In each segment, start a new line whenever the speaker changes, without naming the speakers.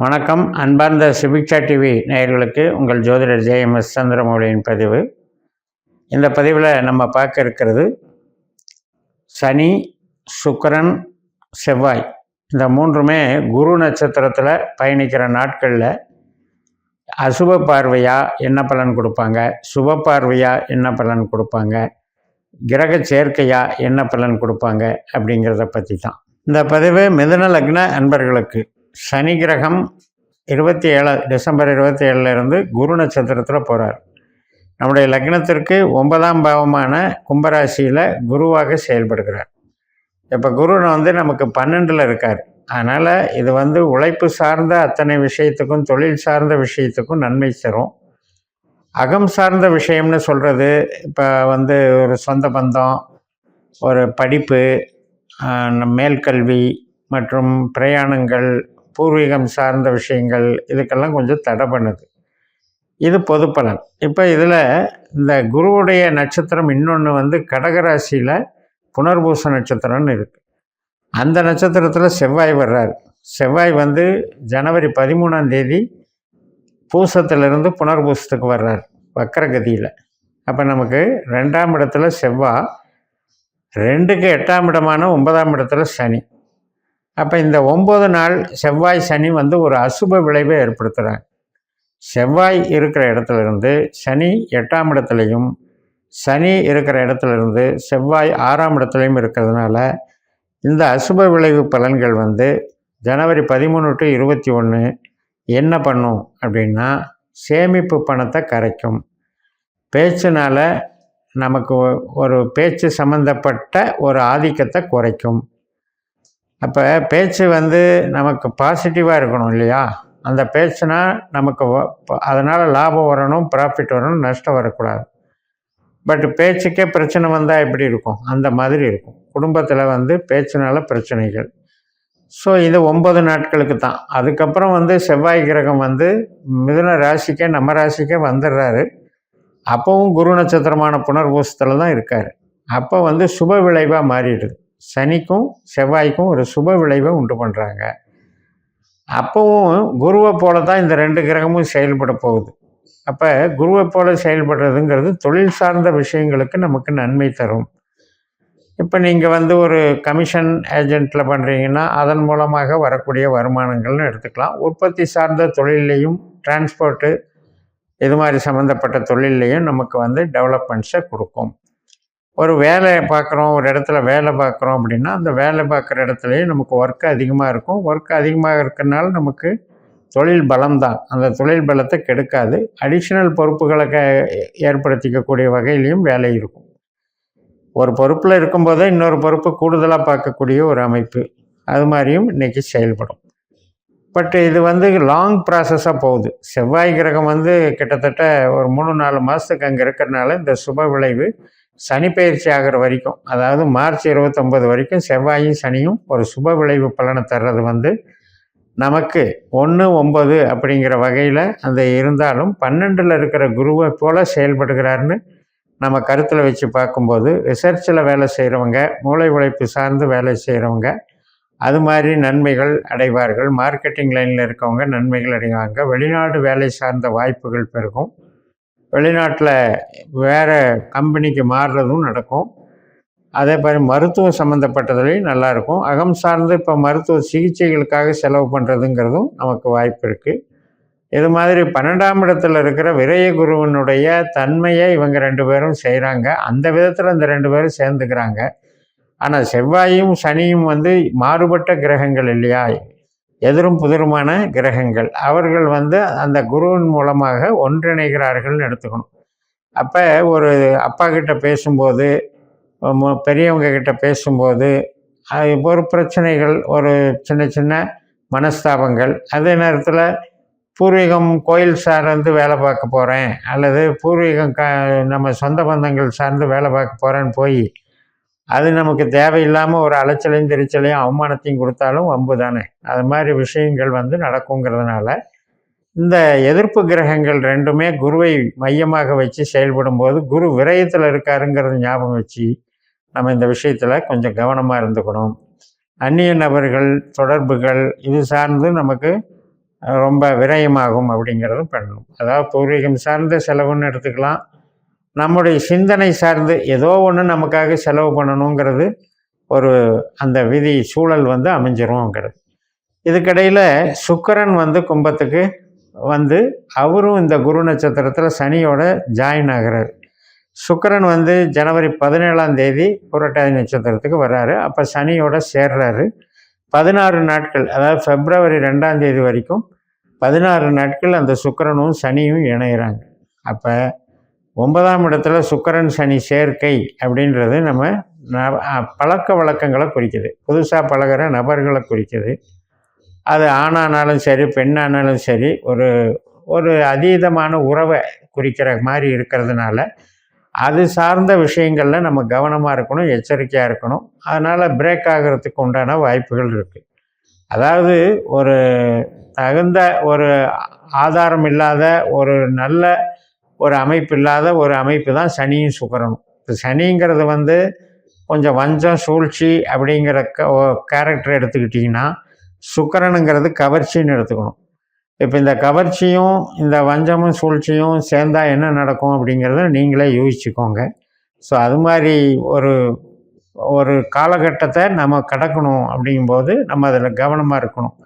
வணக்கம். அன்பார்ந்த சுபிக்ஷா டிவி நேயர்களுக்கு உங்கள் ஜோதிடர் ஜேஎம்எஸ் சந்திரமௌலியின் பதிவு. இந்த பதிவில் நம்ம பார்க்க இருக்கிறது சனி, சுக்கிரன், செவ்வாய் இந்த மூன்றுமே குரு நட்சத்திரத்தில் பயணிக்கிற நாட்களில் அசுப பார்வையாக என்ன பலன் கொடுப்பாங்க, சுப பார்வையாக என்ன பலன் கொடுப்பாங்க, கிரக சேர்க்கையாக என்ன பலன் கொடுப்பாங்க அப்படிங்கிறத பற்றி தான் இந்த பதிவு. மிதுன லக்ன அன்பர்களுக்கு சனி கிரகம் டிசம்பர் 27 குரு நட்சத்திரத்தில் போகிறார். நம்முடைய லக்னத்திற்கு 9ஆம் பாவமான கும்பராசியில் குருவாக செயல்படுகிறார். இப்போ குரு நமக்கு 12ல் இருக்கார். அதனால் இது உழைப்பு சார்ந்த அத்தனை விஷயத்துக்கும், தொழில் சார்ந்த விஷயத்துக்கும் நன்மை தரும். அகம் சார்ந்த விஷயம்னு சொல்கிறது இப்போ ஒரு சொந்த பந்தம், ஒரு படிப்பு, மேல்கல்வி மற்றும் பிரயாணங்கள், பூர்வீகம் சார்ந்த விஷயங்கள், இதுக்கெல்லாம் கொஞ்சம் தடை பண்ணுது. இது பொது பலன். இப்போ இதில் இந்த குருவுடைய நட்சத்திரம் இன்னொன்று கடகராசியில் புனர்பூச நட்சத்திரம்னு இருக்குது. அந்த நட்சத்திரத்தில் செவ்வாய் வர்றார். செவ்வாய் ஜனவரி 13ஆம் தேதி பூசத்திலிருந்து புனர்பூசத்துக்கு வர்றார் வக்கரகதியில். அப்போ நமக்கு 2ஆம் இடத்துல செவ்வாய், 2க்கு 8ஆம் இடமான 9ஆம் இடத்துல சனி. அப்போ இந்த 9 நாள் செவ்வாய் சனி ஒரு அசுப விளைவை ஏற்படுத்துகிறாங்க. செவ்வாய் இருக்கிற இடத்துலேருந்து சனி 8ஆம் இடத்துலையும், சனி இருக்கிற இடத்துலேருந்து செவ்வாய் 6ஆம் இடத்துலையும் இருக்கிறதுனால இந்த அசுப விளைவு பலன்கள் ஜனவரி 13 to 21 என்ன பண்ணும் அப்படின்னா, சேமிப்பு பணத்தை கரைக்கும். பேச்சினால் நமக்கு ஒரு பேச்சு சம்மந்தப்பட்ட ஒரு ஆதிக்கத்தை குறைக்கும். அப்போ பேச்சு நமக்கு பாசிட்டிவாக இருக்கணும் இல்லையா? அந்த பேச்சுனா நமக்கு அதனால் லாபம் வரணும், ப்ராஃபிட் வரணும், நஷ்டம் வரக்கூடாது. பட் பேச்சுக்கே பிரச்சனை வந்தால் எப்படி இருக்கும்? அந்த மாதிரி இருக்கும். குடும்பத்தில் பேச்சினால பிரச்சனைகள். ஸோ இது 9 நாட்களுக்கு தான். அதுக்கப்புறம் செவ்வாய் கிரகம் மிதுன ராசிக்கே, நம்ம ராசிக்கே வந்துடுறாரு. அப்போவும் குரு நட்சத்திரமான புனர்பூசத்தில் தான் இருக்கார். அப்போ சுப விளைவாக மாறிடுது. சனிக்கும் செவ்வாய்க்கும் ஒரு சுப விளைவை உண்டு பண்ணுறாங்க. அப்போவும் குருவை போல தான் இந்த 2 கிரகமும் செயல்பட போகுது. அப்போ குருவை போல செயல்படுறதுங்கிறது தொழில் சார்ந்த விஷயங்களுக்கு நமக்கு நன்மை தரும். இப்போ நீங்கள் ஒரு கமிஷன் ஏஜெண்ட்டில் பண்ணுறீங்கன்னா அதன் மூலமாக வரக்கூடிய வருமானங்கள்னு எடுத்துக்கலாம். உற்பத்தி சார்ந்த தொழிலையும், டிரான்ஸ்போர்ட்டு இது மாதிரி சம்மந்தப்பட்ட தொழிலையும் நமக்கு டெவலப்மெண்ட்ஸை கொடுக்கும். ஒரு வேலை பார்க்குறோம், ஒரு இடத்துல வேலை பார்க்குறோம் அப்படின்னா அந்த வேலை பார்க்குற இடத்துலையே நமக்கு ஒர்க்கு அதிகமாக இருக்கும். ஒர்க்கு அதிகமாக இருக்கிறனால நமக்கு தொழில் பலம் தான். அந்த தொழில் பலத்தை கெடுக்காது. அடிஷ்னல் பொறுப்புகளை ஏற்படுத்திக்கக்கூடிய வகையிலையும் வேலை இருக்கும். ஒரு பொறுப்பில் இருக்கும்போதே இன்னொரு பொறுப்பு கூடுதலாக பார்க்கக்கூடிய ஒரு அமைப்பு, அது மாதிரியும் இன்றைக்கி செயல்படும். பட் இது லாங் ப்ராசஸாக போகுது. செவ்வாய் கிரகம் கிட்டத்தட்ட ஒரு 3-4 மாதத்துக்கு அங்கே இருக்கிறனால இந்த சுப விளைவு சனி பயிற்சி ஆகிற வரைக்கும், அதாவது மார்ச் 29 வரைக்கும் செவ்வாயும் சனியும் ஒரு சுப விளைவு பலனை தர்றது நமக்கு 1-9 அப்படிங்கிற வகையில் அந்த இருந்தாலும் 12ல் இருக்கிற குருவை போல் செயல்படுகிறாருன்னு நம்ம கருத்தில் வச்சு பார்க்கும்போது, ரிசர்ச்சில் வேலை செய்கிறவங்க, மூளை உழைப்பு சார்ந்து வேலை செய்கிறவங்க அது மாதிரி நன்மைகள் அடைவார்கள். மார்க்கெட்டிங் லைனில் இருக்கவங்க நன்மைகள் அடைவாங்க. வெளிநாடு வேலை சார்ந்த வாய்ப்புகள் பெருகும். வெளிநாட்டில் வேறு கம்பெனிக்கு மாறுறதும் நடக்கும். அதே மாதிரி மருத்துவம் சம்மந்தப்பட்டதுலேயும் நல்லாயிருக்கும். அகம் சார்ந்து இப்போ மருத்துவ சிகிச்சைகளுக்காக செலவு பண்ணுறதுங்கிறதும் நமக்கு வாய்ப்பு இருக்குது. இது மாதிரி 12ஆம் இடத்துல இருக்கிற விரய குருவினுடைய தன்மையை இவங்க 2 பேரும் செய்கிறாங்க. அந்த விதத்தில் இந்த 2 பேரும் சேர்ந்துக்கிறாங்க. ஆனால் செவ்வாயும் சனியும் மாறுபட்ட கிரகங்கள் இல்லையா? எதிரும் புதிருமான கிரகங்கள். அவர்கள் அந்த குருவின் மூலமாக ஒன்றிணைகிறார்கள்னு எடுத்துக்கணும். அப்போ ஒரு அப்பா கிட்ட பேசும்போது, பெரியவங்க கிட்ட பேசும்போது ஒரு பிரச்சனைகள், ஒரு சின்ன சின்ன மனஸ்தாபங்கள், அதே நேரத்தில் பூர்வீகம் கோயில் சார்ந்து வேலை பார்க்க போகிறேன், அல்லது பூர்வீகம் நம்ம சொந்த பந்தங்கள் சார்ந்து வேலை பார்க்க போகிறேன்னு போய் அது நமக்கு தேவையில்லாமல் ஒரு அலைச்சலையும் திருச்சலையும் அவமானத்தையும் கொடுத்தாலும் வம்பு தானே. அது மாதிரி விஷயங்கள் நடக்குங்கிறதுனால இந்த எதிர்ப்பு கிரகங்கள் 2மே குருவை மையமாக வச்சு செயல்படும் போது குரு விரயத்தில் இருக்காருங்கிறத ஞாபகம் வச்சு நம்ம இந்த விஷயத்தில் கொஞ்சம் கவனமாக இருந்துக்கணும். அந்நிய நபர்கள் தொடர்புகள் இது சார்ந்து நமக்கு ரொம்ப விரயமாகும் அப்படிங்கிறதும் பண்ணணும். அதாவது பூர்வீகம் சார்ந்த செலவுன்னு எடுத்துக்கலாம். நம்முடைய சிந்தனை சார்ந்து ஏதோ ஒன்று நமக்காக செலவு பண்ணணுங்கிறது ஒரு அந்த விதி சூழல் வந்து அமைஞ்சிரும்ங்கிறது. இதுக்கிடையில் சுக்கிரன் வந்து கும்பத்துக்கு வந்து அவரும் இந்த குரு நட்சத்திரத்தில் சனியோட ஜாயின் ஆகிறார். சுக்கிரன் வந்து ஜனவரி 17ஆம் தேதி புரட்டாதி நட்சத்திரத்துக்கு வர்றாரு. அப்போ சனியோட சேர்றாரு. 16 நாட்கள், அதாவது பிப்ரவரி 2ஆம் தேதி வரைக்கும் 16 நாட்கள் அந்த சுக்கிரனும் சனியும் இணைகிறாங்க. அப்போ 9ஆம் இடத்துல சுக்கிரன் சனி சேர்க்கை அப்படின்றது நம்ம பழக்க வழக்கங்களை குறிக்குது. புதுசாக பழகிற நபர்களை குறிக்குது. அது ஆணானாலும் சரி பெண்ணானாலும் சரி ஒரு ஒரு அதீதமான உறவை குறிக்கிற மாதிரி இருக்கிறதுனால அது சார்ந்த விஷயங்களில் நம்ம கவனமாக இருக்கணும், எச்சரிக்கையாக இருக்கணும். அதனால் பிரேக் ஆகிறதுக்கு உண்டான வாய்ப்புகள் இருக்குது. அதாவது ஒரு தகுந்த ஒரு ஆதாரம் இல்லாத ஒரு நல்ல ஒரு அமைப்பு இல்லாத ஒரு அமைப்பு தான் சனியும் சுக்கிரனும். இப்போ சனிங்கிறது வந்து கொஞ்சம் வஞ்சம் சூழ்ச்சி அப்படிங்கிற கேரக்டர் எடுத்துக்கிட்டிங்கன்னா, சுக்கிரனுங்கிறது கவர்ச்சின்னு எடுத்துக்கணும். இப்போ இந்த கவர்ச்சியும் இந்த வஞ்சமும் சூழ்ச்சியும் சேர்ந்தால் என்ன நடக்கும் அப்படிங்கிறத நீங்களே யோசிச்சுக்கோங்க. ஸோ அது மாதிரி ஒரு ஒரு காலகட்டத்தை நம்ம கடக்கணும் அப்படிங்கும்போது நம்ம அதில் கவனமாக இருக்கணும்.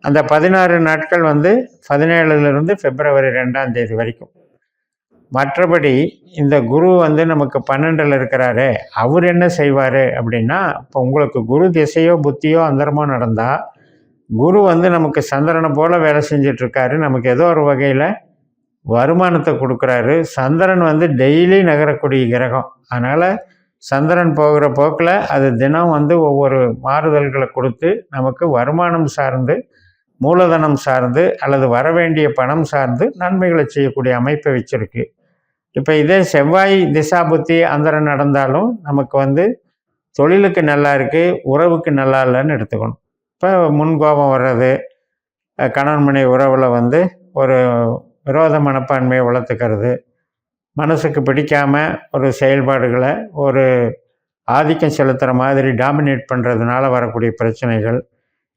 அந்த 16 நாட்கள் வந்து 17லேருந்து பிப்ரவரி 2ஆம் தேதி வரைக்கும். மற்றபடி இந்த குரு வந்து நமக்கு 12ல் இருக்கிறாரு. அவர் என்ன செய்வார் அப்படின்னா, இப்போ உங்களுக்கு குரு திசையோ புத்தியோ அந்தரமோ நடந்தால் குரு வந்து நமக்கு சந்திரனை போல் வேலை செஞ்சிட்ருக்காரு. நமக்கு ஏதோ ஒரு வகையில் வருமானத்தை கொடுக்குறாரு. சந்திரன் வந்து டெய்லி நகரக்கூடிய கிரகம். அதனால் சந்திரன் போகிற போக்கில் அது தினம் வந்து ஒவ்வொரு மாறுதல்களை கொடுத்து நமக்கு வருமானம் சார்ந்து மூலதனம் சார்ந்து அல்லது வரவேண்டிய பணம் சார்ந்து நன்மைகளை செய்யக்கூடிய அமைப்பை வச்சுருக்கு. இப்போ இதே செவ்வாய் திசா புத்தி அந்தரம் நடந்தாலும் நமக்கு வந்து தொழிலுக்கு நல்லா இருக்குது, உறவுக்கு நல்லா இல்லைன்னு எடுத்துக்கணும். இப்போ முன்கோபம் வர்றது, கணவன் மனைவி உறவில் வந்து ஒரு விரோத மனப்பான்மையை வளர்த்துக்கிறது, மனசுக்கு பிடிக்காமல் ஒரு செயல்பாடுகளை ஒரு ஆதிக்கம் செலுத்துகிற மாதிரி டாமினேட் பண்ணுறதுனால வரக்கூடிய பிரச்சனைகள்,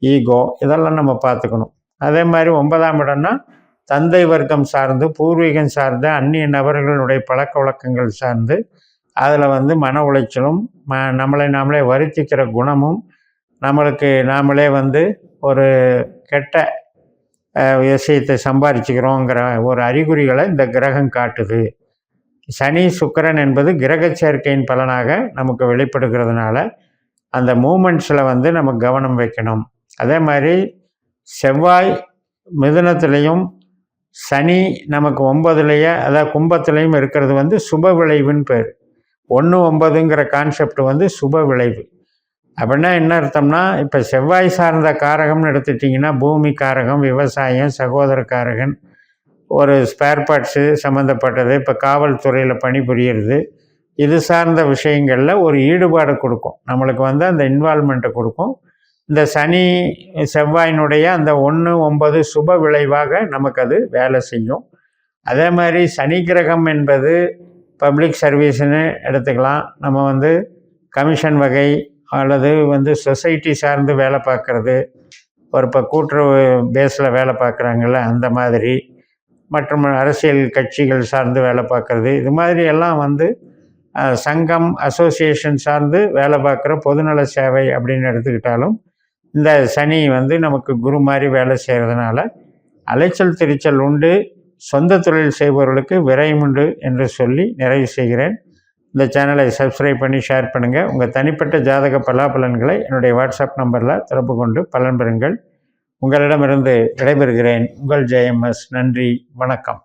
ஈகோ, இதெல்லாம் நம்ம பார்த்துக்கணும். அதே மாதிரி 9ஆம் இடம்னா தந்தை வர்க்கம் சார்ந்து பூர்வீகம் சார்ந்த அந்நிய நபர்களுடைய பழக்க வழக்கங்கள் சார்ந்து அதில் வந்து மன உளைச்சலும் நம்மளை நாமளே வருத்திக்கிற குணமும் நம்மளுக்கு நாமளே வந்து ஒரு கெட்ட விஷயத்தை சம்பாதிச்சுக்கிறோங்கிற ஒரு அறிகுறிகளை இந்த கிரகம் காட்டுது. சனி சுக்கிரன் என்பது கிரக சேர்க்கையின் பலனாக நமக்கு வெளிப்படுகிறதுனால அந்த மூமெண்ட்ஸில் வந்து நம்ம கவனம் வைக்கணும். அதே மாதிரி செவ்வாய் மிதுனத்துலேயும் சனி நமக்கு 9லேயே அதாவது கும்பத்துலேயும் இருக்கிறது வந்து சுப விளைவுன்னு பேர். 1-9ங்கிற கான்செப்ட் வந்து சுப விளைவு. அப்படின்னா என்ன அர்த்தம்னா, இப்போ செவ்வாய் சார்ந்த காரகம்னு எடுத்துட்டிங்கன்னா பூமி காரகம், விவசாயம், சகோதர காரகன், ஒரு ஸ்பேர் பார்ட்ஸு சம்மந்தப்பட்டது, இப்போ காவல்துறையில் பணிபுரிகிறது, இது சார்ந்த விஷயங்களில் ஒரு ஈடுபாடு கொடுக்கும். நம்மளுக்கு வந்து அந்த இன்வால்மெண்ட்டை கொடுக்கும். இந்த சனி செவ்வாயினுடைய அந்த 1-9 சுப விளைவாக நமக்கு அது வேலை செய்யும். அதே மாதிரி சனி கிரகம் என்பது பப்ளிக் சர்வீஸ்ன்னு எடுத்துக்கலாம். நம்ம வந்து கமிஷன் வகை அல்லது வந்து சொசைட்டி சார்ந்து வேலை பார்க்குறது, ஒரு இப்போ கூட்டுறவு பேஸில் வேலை பார்க்குறாங்கள்ல அந்த மாதிரி, மற்றும் அரசியல் கட்சிகள் சார்ந்து வேலை பார்க்குறது, இது மாதிரி எல்லாம் வந்து சங்கம் அசோசியேஷன் சார்ந்து வேலை பார்க்குற பொதுநல சேவை அப்படின்னு எடுத்துக்கிட்டாலும் இந்த சனி வந்து நமக்கு குரு மாதிரி வேலை செய்கிறதுனால அலைச்சல் திருச்சல் உண்டு. சொந்த தொழில் செய்பவர்களுக்கு விரயம் உண்டு என்று சொல்லி நிறைவு செய்கிறேன். இந்த சேனலை சப்ஸ்கிரைப் பண்ணி ஷேர் பண்ணுங்கள். உங்கள் தனிப்பட்ட ஜாதக பலாபலன்களை என்னுடைய வாட்ஸ்அப் நம்பரில் தொடர்பு கொண்டு பலன் பெறுங்கள். உங்களிடமிருந்து விடைபெறுகிறேன். உங்கள் JMS. நன்றி, வணக்கம்.